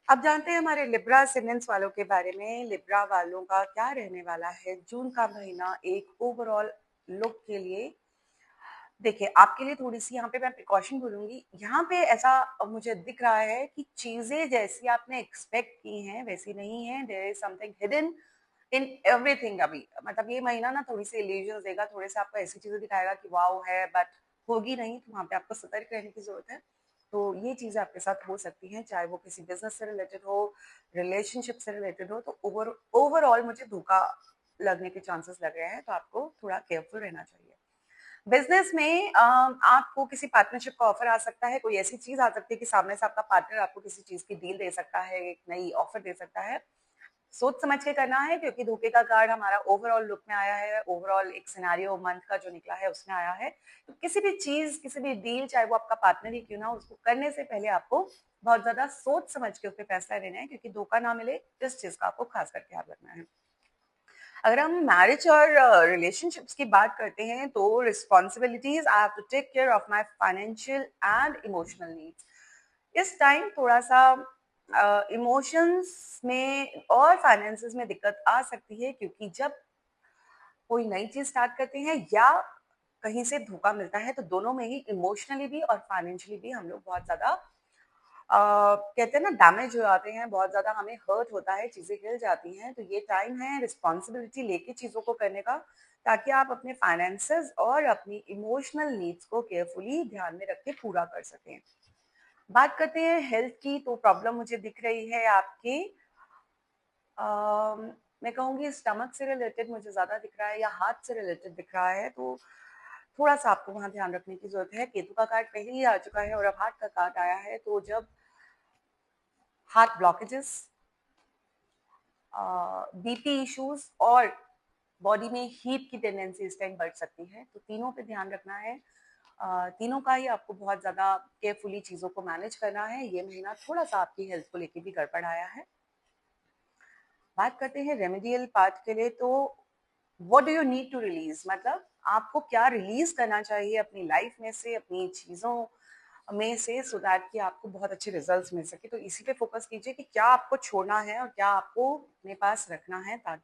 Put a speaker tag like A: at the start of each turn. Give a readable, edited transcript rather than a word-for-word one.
A: अब जानते हैं हमारे लिब्रा ascendants वालों के बारे में। लिब्रा वालों का क्या रहने वाला है जून का महीना एक ओवरऑल लुक के लिए। देखिए, आपके लिए थोड़ी-सी यहाँ पे मैं प्रिकॉशन बोलूँगी। यहाँ पे ऐसा मुझे दिख रहा है कि चीज़ें जैसी आपने एक्सपेक्ट की हैं, वैसी नहीं है। There is something hidden in everything अभी। मतलब ये महीना ना थोड़ी-सी इल्यूजन्स देगा, थोड़े-से आपको ऐसी चीज़ें दिखाएगा कि वॉव है, बट होगी नहीं, तो वहाँ पे आपको सतर्क रहने की ज़रूरत है। तो ये चीज़ें आपके साथ हो सकती हैं, चाहे वो किसी बिज़नेस से रिलेटेड हो, रिलेशनशिप से रिलेटेड हो, तो ओवरऑल मुझे धोखा लगने के चांसेस लग रहे हैं, तो आपको थोड़ा केयरफुल रहना चाहिए। बिजनेस में आपको किसी पार्टनरशिप का ऑफर आ सकता है, कोई ऐसी चीज आ सकती है कि सामने से आपका पार्टनर आपको किसी चीज की डील दे सकता है, एक नई ऑफर दे सकता है। सोच समझ के करना है, क्योंकि धोखे का कार्ड हमारा ओवरऑल लुक में आया है, ओवरऑल एक सिनेरियो मंथ का जो निकला है उसमें आया है। तो किसी भी चीज, किसी भी डील, चाहे वो आपका पार्टनर ही क्यों ना हो, उसको करने से पहले आपको बहुत ज्यादा सोच समझ के उस पर फैसला लेना है, क्योंकि धोखा ना मिले इस चीज का आपको खास करके ध्यान रखना है। अगर हम मैरिज और रिलेशनशिप्स की बात करते हैं, तो responsibilities I have to take care of my financial and emotional needs. इस टाइम थोड़ा सा इमोशंस में और फाइनेंसेस में दिक्कत आ सकती है, क्योंकि जब कोई नई चीज स्टार्ट करते हैं या कहीं से धोखा मिलता है, तो दोनों में ही इमोशनली भी और फाइनेंशियली भी हम लोग बहुत ज्यादा कहते हैं ना, डैमेज हो जाते हैं, बहुत ज़्यादा हमें हर्ट होता है, चीज़ें हिल जाती हैं। तो ये टाइम है रिस्पॉन्सिबिलिटी लेके चीज़ों को करने का, ताकि आप अपने फाइनेंसेस और अपनी इमोशनल नीड्स को केयरफुली ध्यान में रख के पूरा कर सकें। बात करते हैं हेल्थ की, तो प्रॉब्लम मुझे दिख रही है आपकी, मैं कहूँगी स्टमक से रिलेटेड मुझे ज़्यादा दिख रहा है, या हार्ट से रिलेटेड दिख रहा है। तो थोड़ा-सा आपको वहाँ ध्यान रखने की ज़रूरत है। केतु का कार्ड पहले ही आ चुका है और अब हार्ट का कार्ड आया है, तो जब हार्ट ब्लॉकेजेस, बीपी इश्यूज और बॉडी में हीट की टेंडेंसी इस टाइम बढ़ सकती है, तो तीनों पे ध्यान रखना है। तीनों का ही आपको बहुत ज्यादा केयरफुली चीजों को मैनेज करना है। ये महीना थोड़ा सा आपकी हेल्थ को लेके भी गड़बड़ आया है। बात करते हैं रेमेडियल पार्ट के लिए, तो what do you need to release, मतलब आपको क्या रिलीज करना चाहिए अपनी लाइफ में से, अपनी चीजों में से, सो दैट कि आपको बहुत अच्छे रिजल्ट्स मिल सके। तो इसी पे फोकस कीजिए कि क्या आपको छोड़ना है और क्या आपको अपने पास रखना है, ताकि